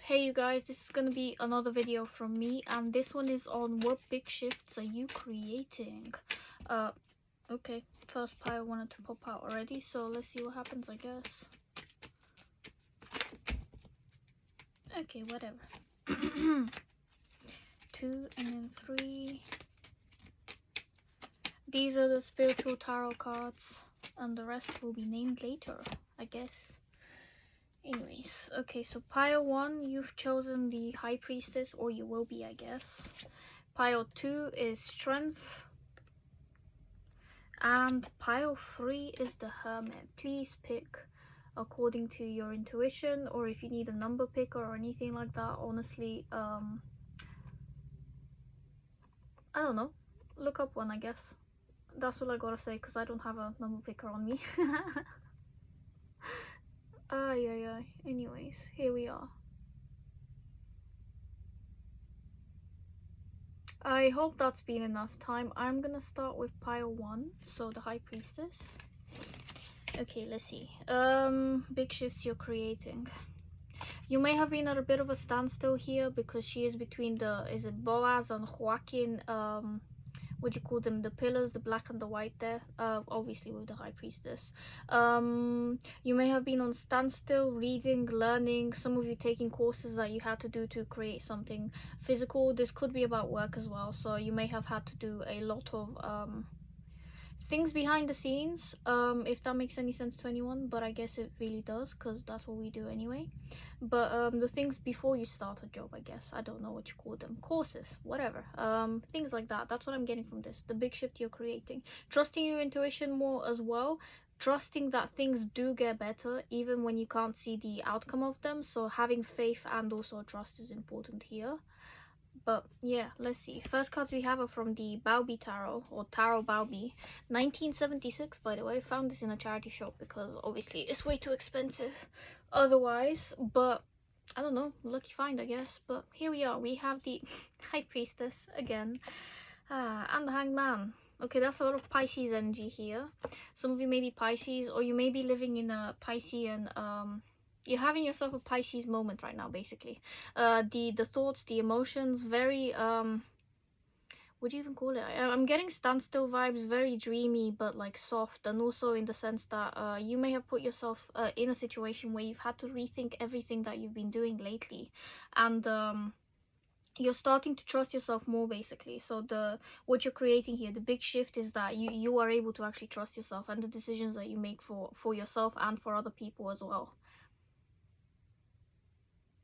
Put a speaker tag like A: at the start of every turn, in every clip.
A: Hey you guys, this is gonna be another video from me, and this one is on what big shifts are you creating. Okay, first pile wanted to pop out already, so let's see what happens, I guess. Okay, whatever. 2 and then 3. These are the spiritual tarot cards, and the rest will be named later, I guess. Anyways, okay, so pile 1, you've chosen the High Priestess, or you will be, I guess. Pile 2 is Strength. And pile 3 is the Hermit. Please pick according to your intuition, or if you need a number picker or anything like that. Honestly, I don't know. Look up one, I guess. That's all I gotta say, because I don't have a number picker on me. Ay. Anyways, here we are. I hope that's been enough time. I'm gonna start with pile 1, so the High Priestess. Okay, let's see. Big shifts you're creating. You may have been at a bit of a standstill here because she is between is it Boaz and Joaquin, what do you call them, the pillars, the black and the white there, obviously with the High Priestess. You may have been on standstill, reading, learning, some of you taking courses that you had to do to create something physical. This could be about work as well, so you may have had to do a lot of things behind the scenes, if that makes any sense to anyone, but I guess it really does, because that's what we do anyway. But the things before you start a job, I guess, I don't know what you call them, courses, whatever, things like that. That's what I'm getting from this, the big shift you're creating. Trusting your intuition more as well, trusting that things do get better even when you can't see the outcome of them. So having faith and also trust is important here. But yeah, let's see. First cards we have are from the Balbi Tarot, or Tarot Balbi, 1976, by the way. Found this in a charity shop because obviously it's way too expensive otherwise, but I don't know, lucky find, I guess. But here we are. We have the High Priestess again, and the Hanged Man. Okay, that's a lot of Pisces energy here. Some of you may be Pisces, or you may be living in a Piscean you're having yourself a Pisces moment right now, basically. The thoughts, the emotions, very what do you even call it? I'm getting standstill vibes, very dreamy but like soft, and also in the sense that you may have put yourself in a situation where you've had to rethink everything that you've been doing lately, and you're starting to trust yourself more, basically. So what you're creating here, the big shift, is that you are able to actually trust yourself and the decisions that you make for yourself and for other people as well.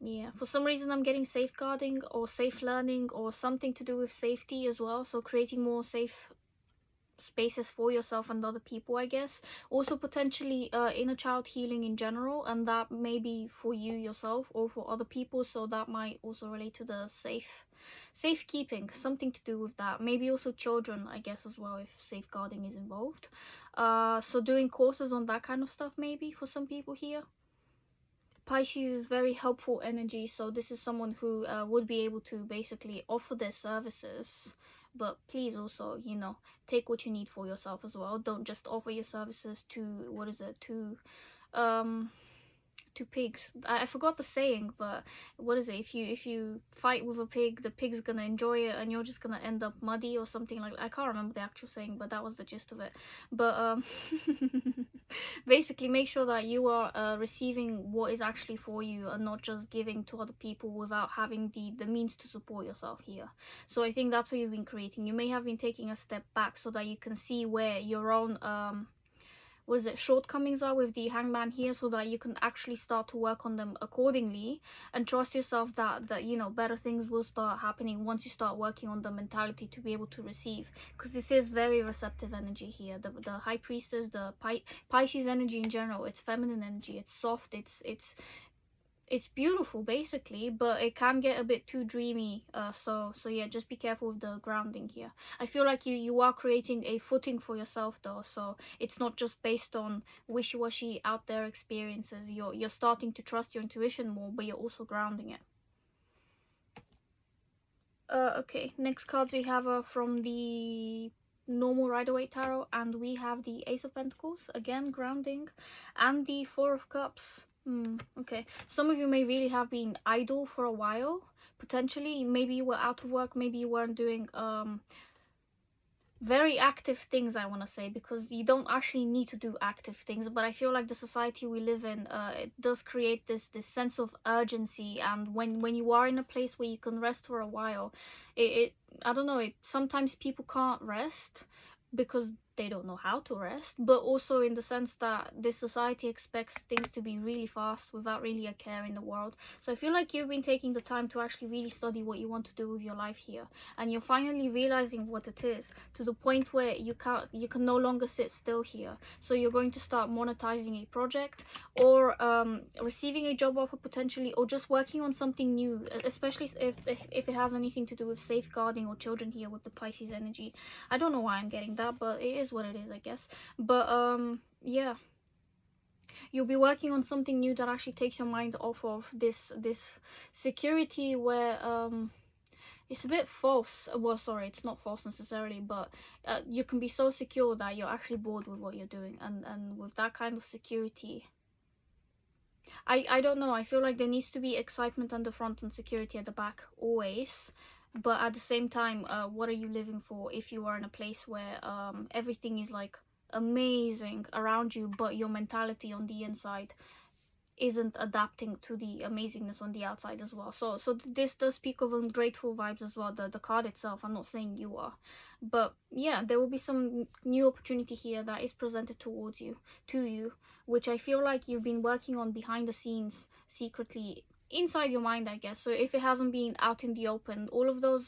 A: Yeah, for some reason I'm getting safeguarding or safe learning or something to do with safety as well. So creating more safe spaces for yourself and other people, I guess. Also potentially inner child healing in general, and that may be for you yourself or for other people. So that might also relate to the safekeeping, something to do with that. Maybe also children, I guess, as well, if safeguarding is involved. So doing courses on that kind of stuff maybe for some people here. Pisces is very helpful energy, so this is someone who would be able to basically offer their services, but please also, you know, take what you need for yourself as well. Don't just offer your services to, what is it, to pigs. I forgot the saying, but what is it, if you fight with a pig, the pig's gonna enjoy it and you're just gonna end up muddy or something like that. I can't remember the actual saying, but that was the gist of it. But basically make sure that you are receiving what is actually for you and not just giving to other people without having the means to support yourself here. So I think that's what you've been creating. You may have been taking a step back so that you can see where your own what is it, shortcomings are with the Hangman here, so that you can actually start to work on them accordingly and trust yourself that you know, better things will start happening once you start working on the mentality to be able to receive, because this is very receptive energy here. The High Priestess, the Pisces energy in general, it's feminine energy, it's soft, it's beautiful basically, but it can get a bit too dreamy. So yeah, just be careful with the grounding here. I feel like you are creating a footing for yourself though, so it's not just based on wishy-washy out there experiences. You're starting to trust your intuition more, but you're also grounding it. Okay, next cards we have are from the normal Rider-Waite Tarot, and we have the Ace of Pentacles, again grounding, and the Four of Cups. Okay. Some of you may really have been idle for a while. Potentially, maybe you were out of work, maybe you weren't doing very active things, I want to say, because you don't actually need to do active things, but I feel like the society we live in, it does create this sense of urgency, and when you are in a place where you can rest for a while, it I don't know, it sometimes people can't rest because they don't know how to rest, but also in the sense that this society expects things to be really fast without really a care in the world. So I feel like you've been taking the time to actually really study what you want to do with your life here, and you're finally realizing what it is, to the point where you can no longer sit still here. So you're going to start monetizing a project, or receiving a job offer potentially, or just working on something new, especially if it has anything to do with safeguarding or children here with the Pisces energy. I don't know why I'm getting that, but it is what it is, I guess. But yeah, you'll be working on something new that actually takes your mind off of this security where it's a bit false. Well, sorry, it's not false necessarily, but you can be so secure that you're actually bored with what you're doing, and with that kind of security, I don't know, I feel like there needs to be excitement on the front and security at the back always. But at the same time, what are you living for if you are in a place where everything is like amazing around you, but your mentality on the inside isn't adapting to the amazingness on the outside as well? So this does speak of ungrateful vibes as well, the card itself. I'm not saying you are, but yeah, there will be some new opportunity here that is presented towards you, to you, which I feel like you've been working on behind the scenes secretly inside your mind, I guess. So if it hasn't been out in the open, all of those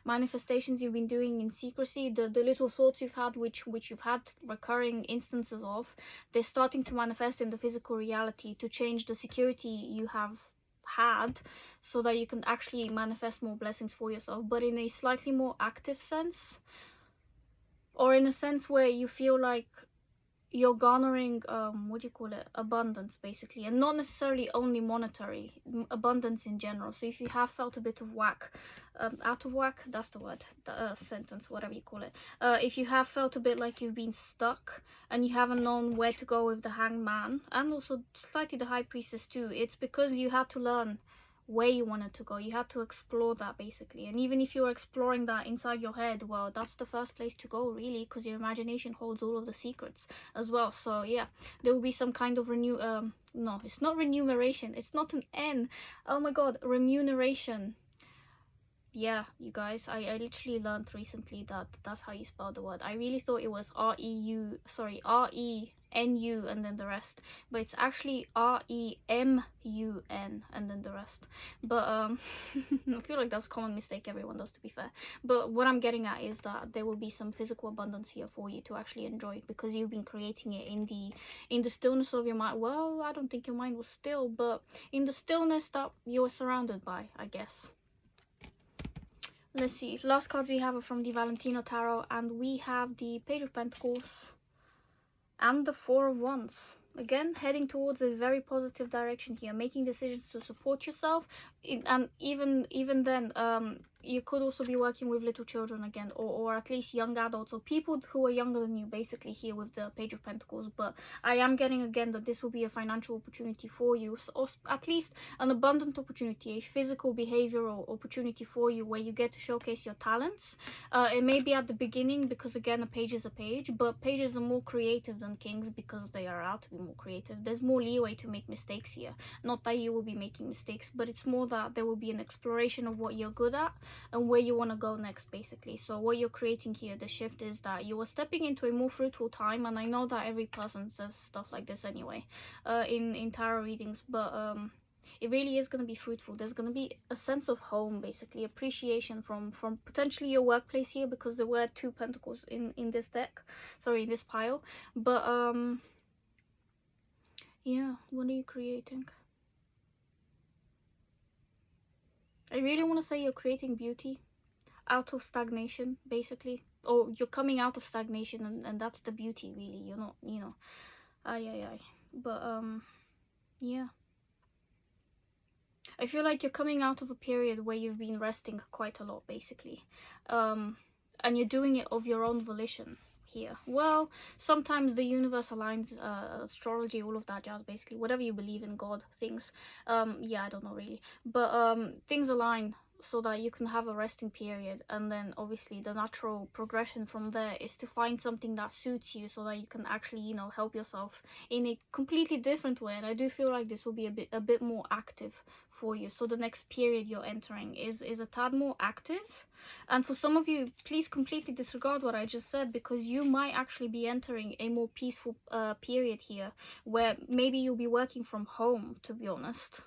A: manifestations you've been doing in secrecy, the little thoughts you've had, which you've had recurring instances of, they're starting to manifest in the physical reality to change the security you have had, so that you can actually manifest more blessings for yourself, but in a slightly more active sense, or in a sense where you feel like you're garnering what do you call it, abundance basically, and not necessarily only monetary, abundance in general. So if you have felt a bit of whack, out of whack, that's the word, the sentence, whatever you call it, if you have felt a bit like you've been stuck and you haven't known where to go with the Hangman, and also slightly the High Priestess too, it's because you had to learn where you wanted to go. You had to explore that basically, and even if you're exploring that inside your head, well, that's the first place to go really, because your imagination holds all of the secrets as well. So yeah, there will be some kind of no, it's not remuneration, it's not an N, oh my god, remuneration. Yeah, you guys, I literally learned recently that that's how you spell the word. I really thought it was R-E-U, sorry, R-E-N-U and then the rest, but it's actually R-E-M-U-N and then the rest. But I feel like that's a common mistake everyone does, to be fair. But what I'm getting at is that there will be some physical abundance here for you to actually enjoy, because you've been creating it in the stillness of your mind. Well, I don't think your mind was still, but in the stillness that you were surrounded by, I guess. Let's see, last cards we have are from the Valentino Tarot, and we have the Page of Pentacles and the Four of Wands. Again, heading towards a very positive direction here, making decisions to support yourself, and even then, you could also be working with little children again, or at least young adults, or people who are younger than you basically here with the Page of Pentacles. But I am getting again that this will be a financial opportunity for you, or at least an abundant opportunity, a physical behavioral opportunity for you, where you get to showcase your talents. It may be at the beginning, because again, a page is a page, but pages are more creative than kings because they are out to be more creative. There's more leeway to make mistakes here. Not that you will be making mistakes, but it's more that there will be an exploration of what you're good at and where you want to go next basically. So what you're creating here, the shift, is that you are stepping into a more fruitful time, and I know that every person says stuff like this anyway in tarot readings, but it really is going to be fruitful. There's going to be a sense of home basically, appreciation from potentially your workplace here, because there were two pentacles in this deck, sorry, in this pile. But yeah, what are you creating? I really want to say you're creating beauty out of stagnation basically, or you're coming out of stagnation, and that's the beauty really. You're not, you know, ay. But yeah, I feel like you're coming out of a period where you've been resting quite a lot basically, and you're doing it of your own volition here? Well, sometimes the universe aligns, astrology, all of that jazz, basically whatever you believe in, God, things. Yeah, I don't know really, but things align so that you can have a resting period, and then obviously the natural progression from there is to find something that suits you so that you can actually, you know, help yourself in a completely different way. And I do feel like this will be a bit more active for you. So the next period you're entering is a tad more active. And for some of you, please completely disregard what I just said, because you might actually be entering a more peaceful period here, where maybe you'll be working from home, to be honest,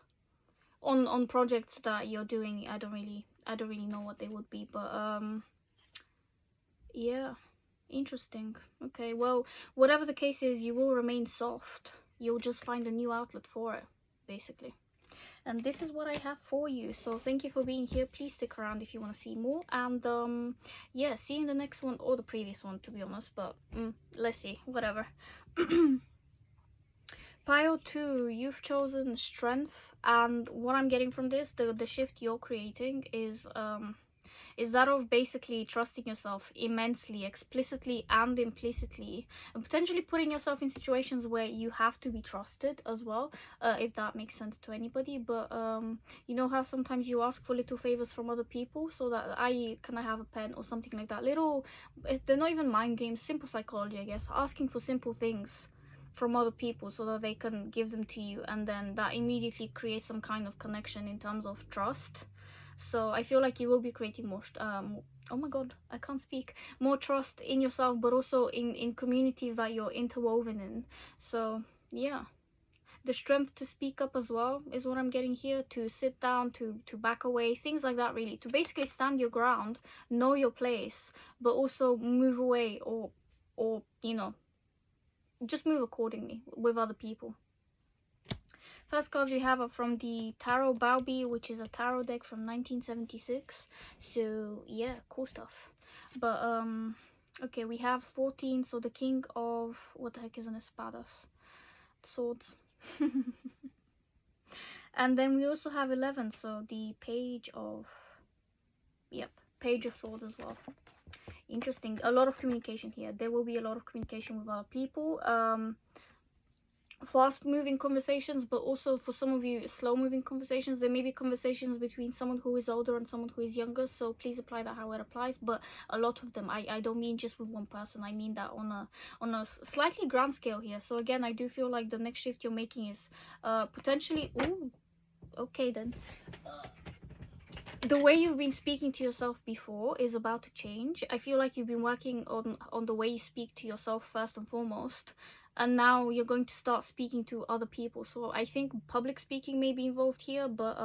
A: on projects that you're doing. I don't really know what they would be, but yeah, interesting. Okay, well, whatever the case is, you will remain soft. You'll just find a new outlet for it, basically. And this is what I have for you. So thank you for being here. Please stick around if you want to see more. And yeah, see you in the next one, or the previous one, to be honest. But let's see, whatever. Pile 2, you've chosen strength, and what I'm getting from this, the shift you're creating is that of basically trusting yourself immensely, explicitly and implicitly, and potentially putting yourself in situations where you have to be trusted as well, if that makes sense to anybody. But you know how sometimes you ask for little favors from other people, so that can I have a pen or something like that, little, they're not even mind games, simple psychology, I guess, asking for simple things from other people so that they can give them to you, and then that immediately creates some kind of connection in terms of trust. So I feel like you will be creating more oh my god, I can't speak, more trust in yourself, but also in communities that you're interwoven in. So yeah, the strength to speak up as well is what I'm getting here, to sit down, to back away, things like that, really, to basically stand your ground, know your place, but also move away, or you know, just move accordingly with other people. First cards we have are from the Tarot Baubi, which is a tarot deck from 1976. So yeah, cool stuff. But okay, we have 14, so the king of, what the heck is an espadas? Swords. And then we also have 11, so the page of, yep, page of swords as well. Interesting. A lot of communication here. There will be a lot of communication with other people. Fast moving conversations, but also for some of you, slow moving conversations. There may be conversations between someone who is older and someone who is younger, so please apply that how it applies. But a lot of them, I don't mean just with one person, I mean that on a slightly grand scale here. So again, I do feel like the next shift you're making is potentially, ooh, okay then, the way you've been speaking to yourself before is about to change. I feel like you've been working on the way you speak to yourself first and foremost, and now you're going to start speaking to other people. So I think public speaking may be involved here, but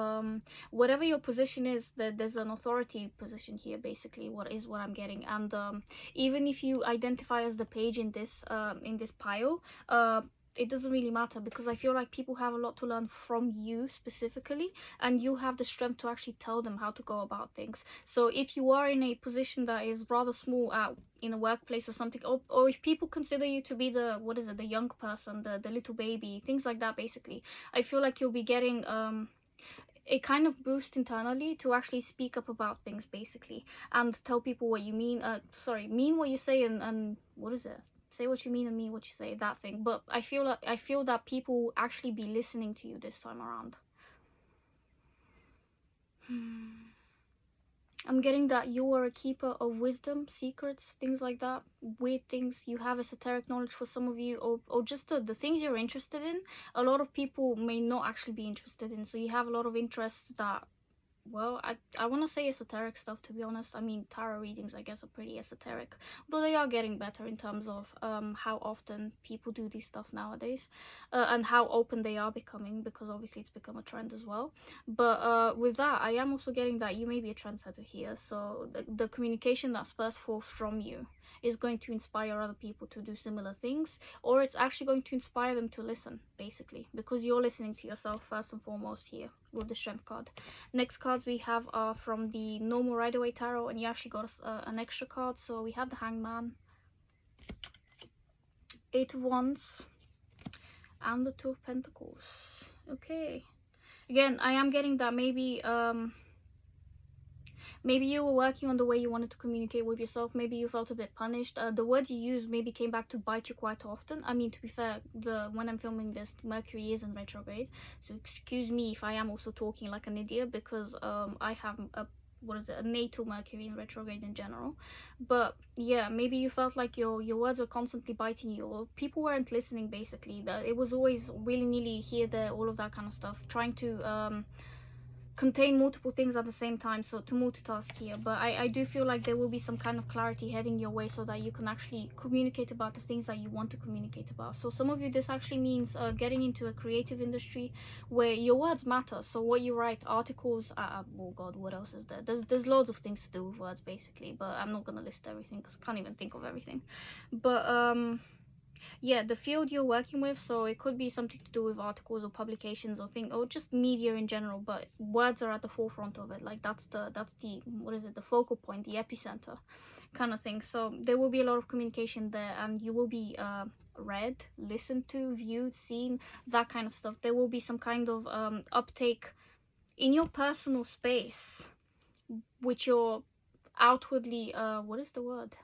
A: whatever your position is, there's an authority position here, basically, what I'm getting. And even if you identify as the page in this pile, it doesn't really matter, because I feel like people have a lot to learn from you specifically, and you have the strength to actually tell them how to go about things. So if you are in a position that is rather small in a workplace or something, or if people consider you to be the, what is it, the young person, the little baby, things like that, basically, I feel like you'll be getting a kind of boost internally to actually speak up about things, basically, and tell people what you mean, mean what you say, and what is it, say what you mean and mean what you say, that thing. But I feel that people will actually be listening to you this time around. I'm getting that you are a keeper of wisdom, secrets, things like that, weird things. You have esoteric knowledge for some of you, or just the things you're interested in. A lot of people may not actually be interested in, so you have a lot of interests that, well, I want to say esoteric stuff, to be honest. I mean, tarot readings, I guess, are pretty esoteric, although they are getting better in terms of how often people do this stuff nowadays, and how open they are becoming, because obviously it's become a trend as well. But with that, I am also getting that you may be a trendsetter here, so the communication that's burst forth from you is going to inspire other people to do similar things, or it's actually going to inspire them to listen, basically, because you're listening to yourself first and foremost here with the strength card. Next cards we have are from the normal Rider-Waite tarot, and you actually got an extra card. So we have the Hangman, 8 of Wands, and the 2 of Pentacles. Okay, again, I am getting that maybe Maybe you were working on the way you wanted to communicate with yourself. Maybe you felt a bit punished. The word you used maybe came back to bite you quite often. I mean, to be fair, when I'm filming this, Mercury is in retrograde, so excuse me if I am also talking like an idiot, because I have a natal Mercury in retrograde in general. But yeah, maybe you felt like your words were constantly biting you, or people weren't listening. Basically, that it was always really nearly here, there, all of that kind of stuff, trying to contain multiple things at the same time, so to multitask here. But I do feel like there will be some kind of clarity heading your way so that you can actually communicate about the things that you want to communicate about. So some of you, this actually means getting into a creative industry where your words matter. So what you write, articles, oh god, what else is there? There's loads of things to do with words basically, but I'm not gonna list everything because I can't even think of everything. But yeah, the field you're working with, so it could be something to do with articles or publications or or just media in general, but words are at the forefront of it. Like that's the what is it, the focal point, the epicenter kind of thing. So there will be a lot of communication there, and you will be read, listened to, viewed, seen, that kind of stuff. There will be some kind of uptake in your personal space, which you're outwardly what is the word,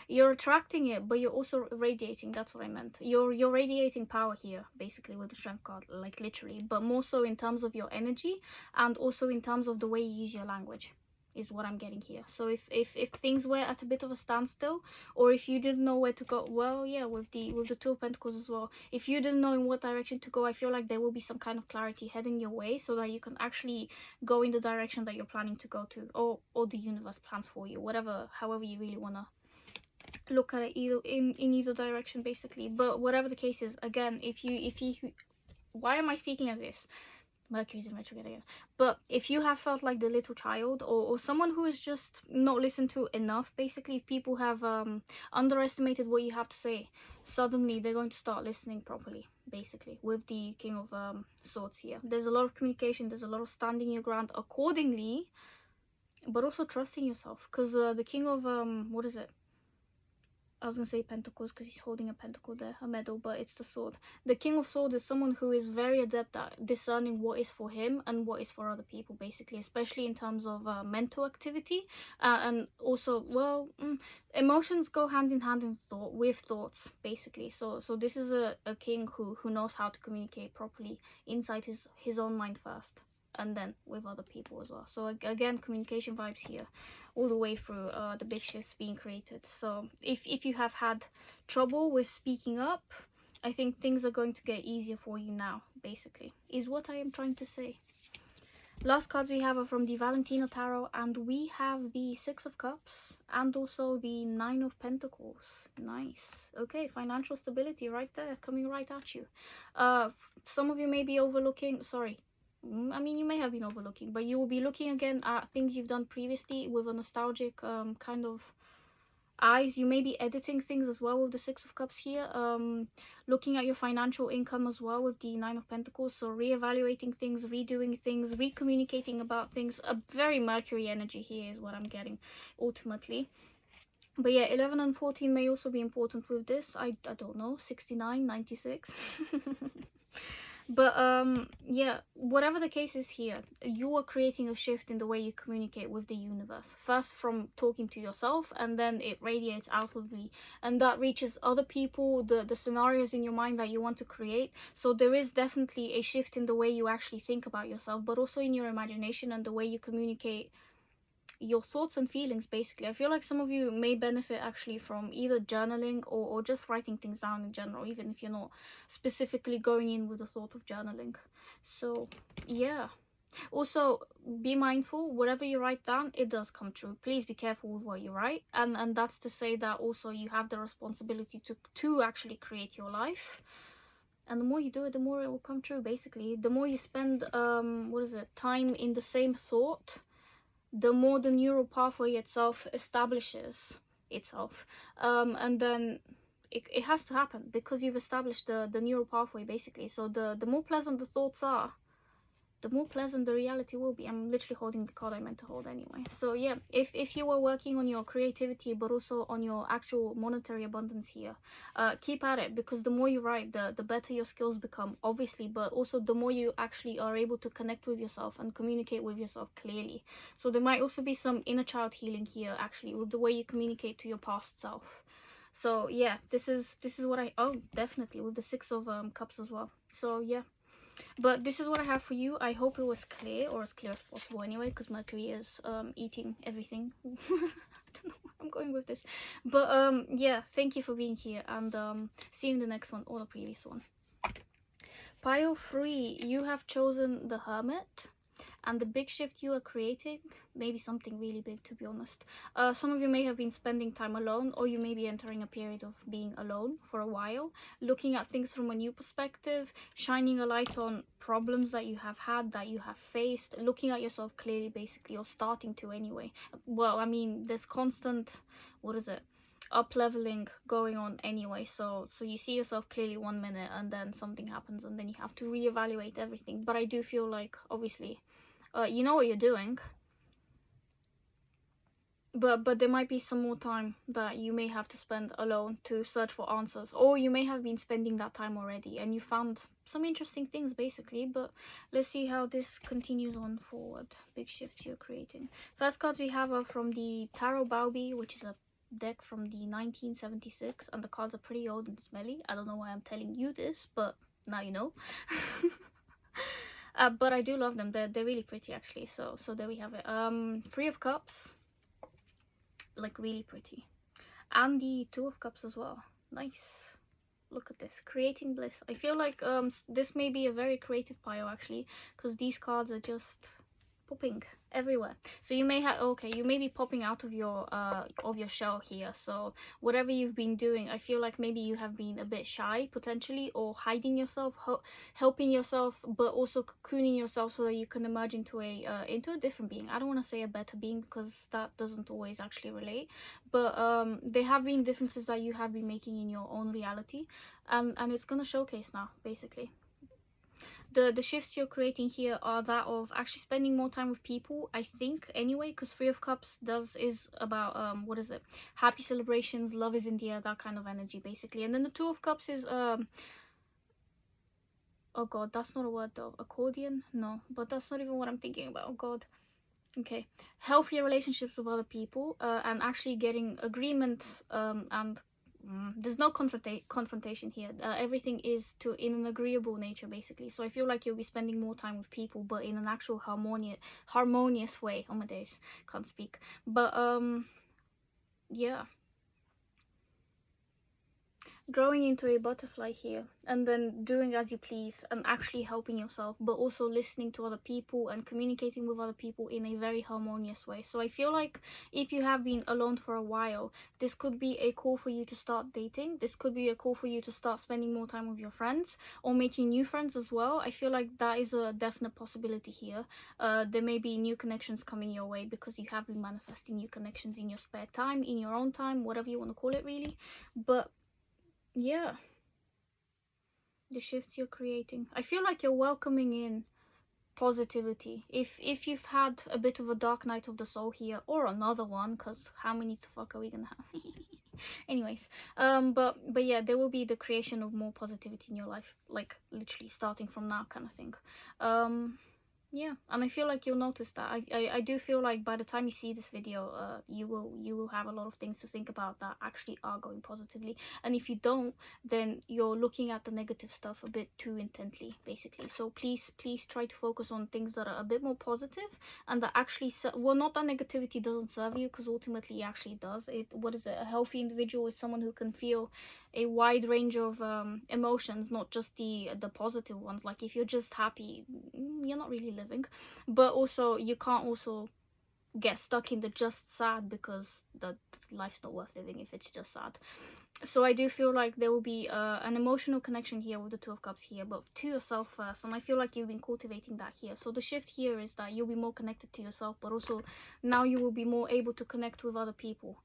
A: you're attracting it, but you're also radiating. That's what I meant. You're radiating power here basically with the strength card, like literally, but more so in terms of your energy, and also in terms of the way you use your language is what I'm getting here. So if things were at a bit of a standstill, or if you didn't know where to go, well, yeah, with the Two of Pentacles as well, if you didn't know in what direction to go, I feel like there will be some kind of clarity heading your way so that you can actually go in the direction that you're planning to go to, or the universe plans for you, whatever, however you really want to look at it, either in either direction basically. But whatever the case is, again, if you why am I speaking of this? Mercury's in retrograde again. But if you have felt like the little child, or someone who is just not listened to enough, basically, if people have underestimated what you have to say, suddenly they're going to start listening properly, basically, with the King of Swords here. There's a lot of communication, there's a lot of standing your ground accordingly, but also trusting yourself, because the King of what is it, I was gonna say pentacles because he's holding a pentacle there, a medal, but it's the sword. The King of Swords is someone who is very adept at discerning what is for him and what is for other people, basically, especially in terms of mental activity, and also, well, emotions go hand in hand with thoughts, basically. So this is a king who knows how to communicate properly inside his own mind first, and then with other people as well. So again, communication vibes here all the way through the big shifts being created. So if you have had trouble with speaking up, I think things are going to get easier for you now, basically, is what I am trying to say. Last cards we have are from the Valentina Tarot, and we have the Six of Cups and also the Nine of Pentacles. Nice. Okay, financial stability right there, coming right at you. Some of you may be overlooking, sorry, I mean, you may have been overlooking, but you will be looking again at things you've done previously with a nostalgic kind of eyes. You may be editing things as well with the Six of Cups here, looking at your financial income as well with the Nine of Pentacles. So reevaluating things, redoing things, recommunicating about things. A very Mercury energy here is what I'm getting ultimately. But yeah, 11 and 14 may also be important with this. I don't know, 69, 96. But yeah, whatever the case is here, you are creating a shift in the way you communicate with the universe. First from talking to yourself, and then it radiates outwardly, and that reaches other people, the scenarios in your mind that you want to create. So there is definitely a shift in the way you actually think about yourself, but also in your imagination and the way you communicate your thoughts and feelings, basically. I feel like some of you may benefit actually from either journaling or just writing things down in general, even if you're not specifically going in with the thought of journaling. So yeah, also be mindful, whatever you write down, it does come true. Please be careful with what you write, and that's to say that also you have the responsibility to actually create your life. And the more you do it, the more it will come true, basically. The more you spend time in the same thought, the more the neural pathway itself establishes itself, and then it has to happen because you've established the neural pathway, basically. So the more pleasant the thoughts are, the more pleasant the reality will be. I'm literally holding the card I meant to hold anyway. So yeah, if you were working on your creativity but also on your actual monetary abundance here, keep at it, because the more you write, the better your skills become, obviously, but also the more you actually are able to connect with yourself and communicate with yourself clearly. So there might also be some inner child healing here, actually, with the way you communicate to your past self. So yeah, this is what I, oh, definitely with the Six of Cups as well. So yeah, but this is what I have for you. I hope it was clear, or as clear as possible anyway, because Mercury is eating everything. I don't know where I'm going with this, but yeah, thank you for being here, and see you in the next one or the previous one. Pile 3, you have chosen the Hermit. And the big shift you are creating, maybe something really big, to be honest. Some of you may have been spending time alone, or you may be entering a period of being alone for a while, looking at things from a new perspective, shining a light on problems that you have had, that you have faced, looking at yourself clearly, basically, or starting to anyway. Well, I mean, there's constant, what is it? Up leveling going on anyway, so you see yourself clearly 1 minute and then something happens and then you have to reevaluate everything. But I do feel like, obviously, you know what you're doing, but there might be some more time that you may have to spend alone to search for answers, or you may have been spending that time already and you found some interesting things, basically. But let's see how this continues on forward. Big shifts you're creating. First cards we have are from the Tarot Baubi, which is a deck from the 1976, and the cards are pretty old and smelly. I don't know why I'm telling you this, but now you know. But I do love them. They're really pretty, actually. So there we have it. Three of Cups, like really pretty, and the Two of Cups as well. Nice. Look at this, creating bliss. I feel like this may be a very creative pile, actually, because these cards are just popping everywhere. So you may have, okay, you may be popping out of your shell here. So whatever you've been doing, I feel like maybe you have been a bit shy potentially, or hiding yourself, helping yourself, but also cocooning yourself so that you can emerge into a different being. I don't want to say a better being, because that doesn't always actually relate, but there have been differences that you have been making in your own reality, and it's gonna showcase now, basically. The shifts you're creating here are that of actually spending more time with people, I think, anyway, because Three of Cups is about what is it, happy celebrations, love is in the air, that kind of energy, basically. And then the Two of Cups is oh god, that's not a word though. Accordion? No, but that's not even what I'm thinking about. Oh god. Okay, healthier relationships with other people, and actually getting agreement, and there's no confrontation here. Everything is in an agreeable nature, basically. So I feel like you'll be spending more time with people, but in an actual harmonious way. Oh my days, can't speak. But yeah, growing into a butterfly here, and then doing as you please and actually helping yourself, but also listening to other people and communicating with other people in a very harmonious way. So I feel like if you have been alone for a while, this could be a call for you to start dating. This could be a call for you to start spending more time with your friends, or making new friends as well. I feel like that is a definite possibility here. There may be new connections coming your way, because you have been manifesting new connections in your spare time, in your own time, whatever you want to call it, really. But yeah, the shifts you're creating, I feel like you're welcoming in positivity. If you've had a bit of a dark night of the soul here, or another one, because how many the fuck are we gonna have? Anyways, but yeah, there will be the creation of more positivity in your life, like literally starting from now, kind of thing. Yeah, and I feel like you'll notice that. I do feel like by the time you see this video, you will have a lot of things to think about that actually are going positively. And if you don't, then you're looking at the negative stuff a bit too intently, basically. So please try to focus on things that are a bit more positive, and that actually well, not that negativity doesn't serve you, because ultimately it actually does. What is it? A healthy individual is someone who can feel a wide range of emotions, not just the positive ones. Like if you're just happy, you're not really living. But also you can't also get stuck in the just sad, because the life's not worth living if it's just sad. So I do feel like there will be an emotional connection here with the Two of Cups here, but to yourself first. And I feel like you've been cultivating that here. So the shift here is that you'll be more connected to yourself, but also now you will be more able to connect with other people.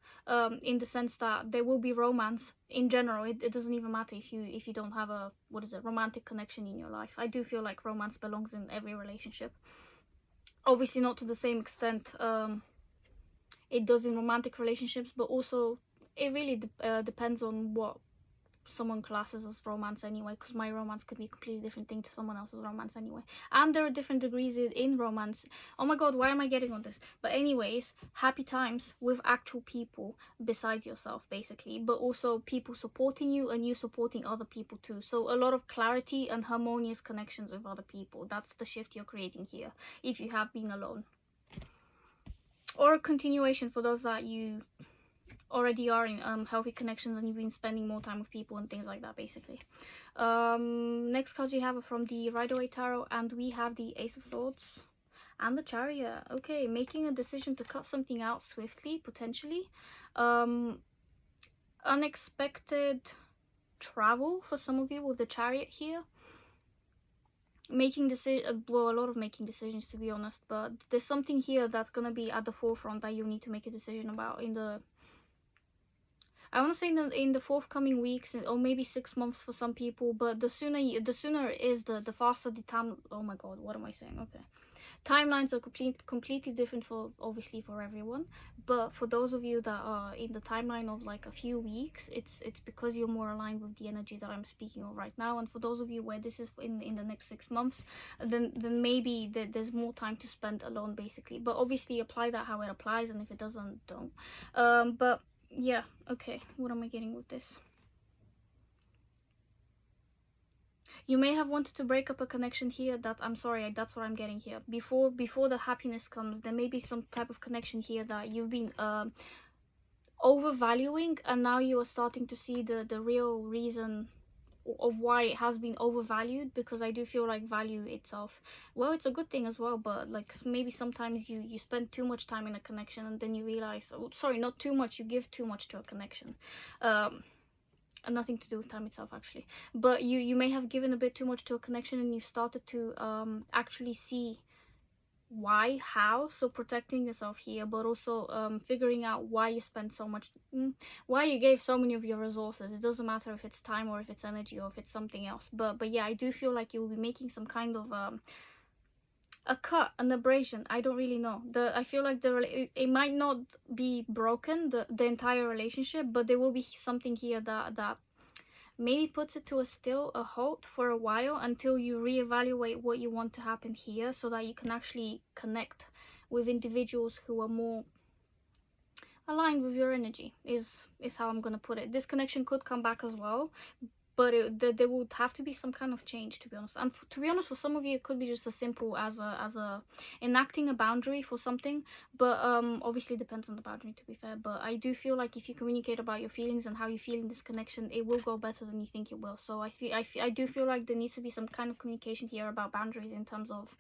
A: In the sense that there will be romance in general. It doesn't even matter if you don't have a, what is it, romantic connection in your life. I do feel like romance belongs in every relationship. Obviously not to the same extent it does in romantic relationships, but also it really depends on what someone classes as romance anyway, because my romance could be a completely different thing to someone else's romance anyway, and there are different degrees in romance. Oh my god, why am I getting on this? But anyways, happy times with actual people besides yourself basically, but also people supporting you and you supporting other people too. So a lot of clarity and harmonious connections with other people. That's the shift you're creating here if you have been alone, or a continuation for those that you already are in healthy connections and you've been spending more time with people and things like that basically. Next cards we have are from the Rider-Waite Tarot, and we have the Ace of Swords and the Chariot. Okay, making a decision to cut something out swiftly, potentially. Unexpected travel for some of you with the Chariot here. Making decision, well, a lot of making decisions to be honest, but there's something here that's gonna be at the forefront that you need to make a decision about in the, I want to say in the forthcoming weeks, or maybe 6 months for some people. But the sooner is the faster the time. Oh my god, what am I saying? Okay, timelines are completely different for obviously for everyone. But for those of you that are in the timeline of like a few weeks, it's because you're more aligned with the energy that I'm speaking of right now. And for those of you where this is in the next 6 months, then maybe there's more time to spend alone basically. But obviously apply that how it applies, and if it doesn't, don't. But yeah, okay, what am I getting with this? You may have wanted to break up a connection here. That, I'm sorry, that's what I'm getting here. Before the happiness comes, there may be some type of connection here that you've been overvaluing, and now you are starting to see the real reason of why it has been overvalued. Because I do feel like value itself, well, it's a good thing as well, but like maybe sometimes you spend too much time in a connection and then you realize, oh sorry, not too much, you give too much to a connection. And nothing to do with time itself actually, but you may have given a bit too much to a connection, and you've started to actually see why, how. So protecting yourself here, but also figuring out why you spent so much, why you gave so many of your resources. It doesn't matter if it's time or if it's energy or if it's something else, but yeah, I do feel like you will be making some kind of a cut, an abrasion, I don't really know. I feel like it might not be broken, the entire relationship, but there will be something here that maybe puts it to a halt for a while, until you reevaluate what you want to happen here, so that you can actually connect with individuals who are more aligned with your energy, is how I'm gonna put it. This connection could come back as well, but there would have to be some kind of change, to be honest. And to be honest, for some of you it could be just as simple as a enacting a boundary for something, but obviously it depends on the boundary, to be fair. But I do feel like if you communicate about your feelings and how you feel in this connection, it will go better than you think it will. So I do feel like there needs to be some kind of communication here about boundaries, in terms of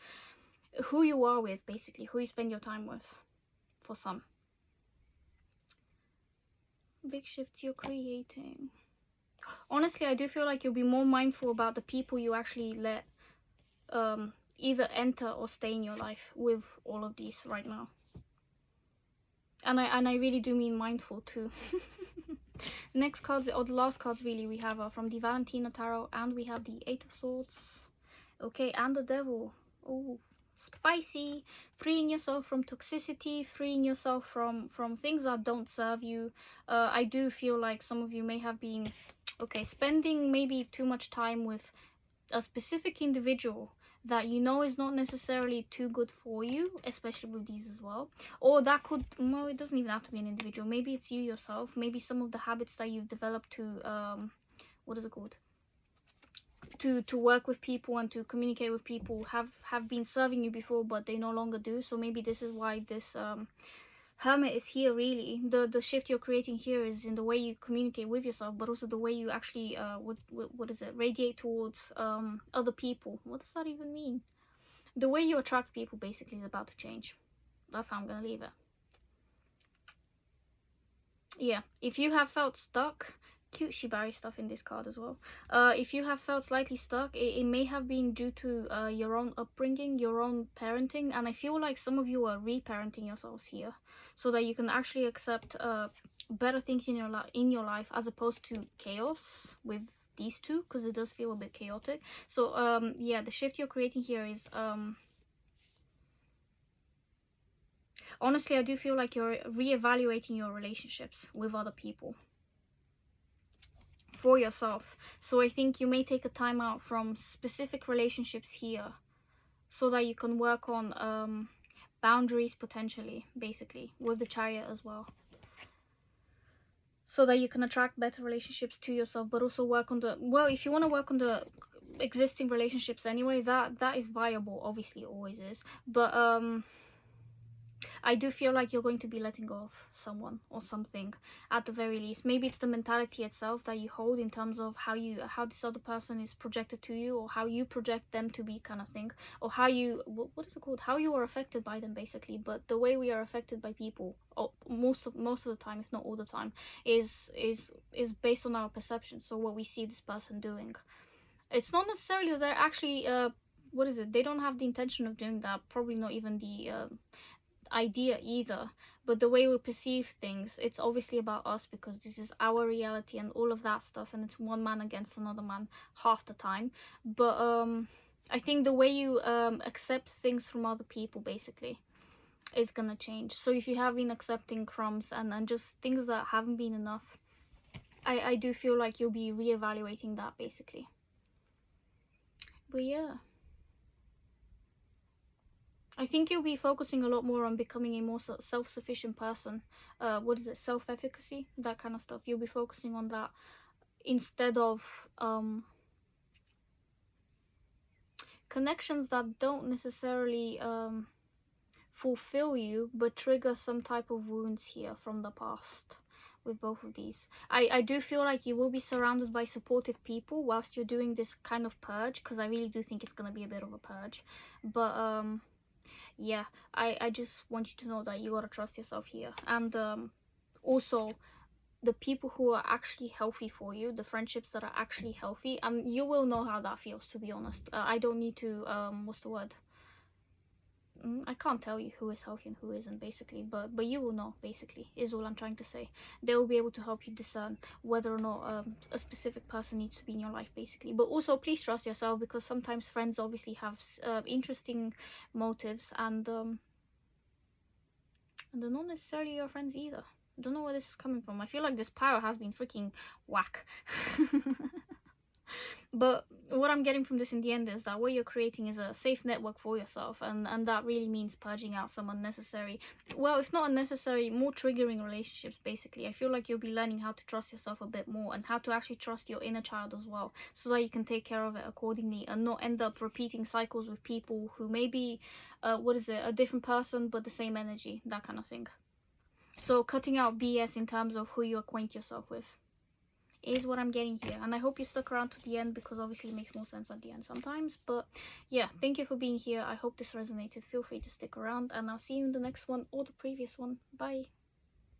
A: who you are with, basically who you spend your time with. For some, big shifts you're creating. Honestly, I do feel like you'll be more mindful about the people you actually let either enter or stay in your life with all of these right now. And I really do mean mindful too. Next cards, or the last cards really, we have from the Valentina Tarot, and we have the Eight of Swords. Okay, and the Devil. Oh, spicy. Freeing yourself from toxicity, freeing yourself from things that don't serve you. I do feel like some of you may have been, okay, spending maybe too much time with a specific individual that you know is not necessarily too good for you, especially with these as well. Or that could, well, it doesn't even have to be an individual. Maybe it's you yourself. Maybe some of the habits that you've developed to what is it called, to work with people and to communicate with people have been serving you before, but they no longer do. So maybe this is why this Hermit is here. Really, the shift you're creating here is in the way you communicate with yourself, but also the way you actually what is it, radiate towards other people. What does that even mean? The way you attract people basically is about to change. That's how I'm gonna leave it. Yeah, if you have felt stuck, cute shibari stuff in this card as well. If you have felt slightly stuck, it may have been due to your own upbringing, your own parenting, and I feel like some of you are reparenting yourselves here so that you can actually accept better things in your life as opposed to chaos with these two, because it does feel a bit chaotic. So yeah, the shift you're creating here is honestly, I do feel like you're reevaluating your relationships with other people for yourself. So I think you may take a time out from specific relationships here so that you can work on boundaries potentially, basically, with the Chariot as well. So that you can attract better relationships to yourself, but also work on the, well, if you want to work on the existing relationships anyway, that is viable, obviously, it always is. But I do feel like you're going to be letting go of someone or something at the very least. Maybe it's the mentality itself that you hold in terms of how this other person is projected to you, or how you project them to be, kind of thing, or how you, what is it called, how you are affected by them, basically. But the way we are affected by people, or most of the time, if not all the time, is based on our perception. So what we see this person doing, it's not necessarily that they're actually what is it, they don't have the intention of doing that, probably not even the idea either, but the way we perceive things, it's obviously about us, because this is our reality and all of that stuff, and it's one man against another man half the time. But I think the way you accept things from other people, basically, is gonna change. So if you have been accepting crumbs and just things that haven't been enough, I do feel like you'll be reevaluating that, basically. But yeah, I think you'll be focusing a lot more on becoming a more self-sufficient person. What is it? Self-efficacy, that kind of stuff. You'll be focusing on that instead of connections that don't necessarily fulfill you, but trigger some type of wounds here from the past. With both of these, I do feel like you will be surrounded by supportive people whilst you're doing this kind of purge, because I really do think it's gonna be a bit of a purge. But yeah, I just want you to know that you gotta trust yourself here. And also, the people who are actually healthy for you, the friendships that are actually healthy, you will know how that feels, to be honest. I don't need to what's the word, I can't tell you who is healthy and who isn't, basically, but you will know, basically, is all I'm trying to say. They will be able to help you discern whether or not a specific person needs to be in your life, basically. But also, please trust yourself, because sometimes friends obviously have interesting motives, and they're not necessarily your friends either. I don't know where this is coming from. I feel like this pyro has been freaking whack. But what I'm getting from this in the end is that what you're creating is a safe network for yourself, and that really means purging out some unnecessary, well, if not unnecessary, more triggering relationships, basically. I feel like you'll be learning how to trust yourself a bit more, and how to actually trust your inner child as well, so that you can take care of it accordingly and not end up repeating cycles with people who may be what is it, a different person but the same energy, that kind of thing. So cutting out BS in terms of who you acquaint yourself with is what I'm getting here. And I hope you stuck around to the end, because obviously it makes more sense at the end sometimes. But yeah, thank you for being here. I hope this resonated. Feel free to stick around, and I'll see you in the next one or the previous one. Bye.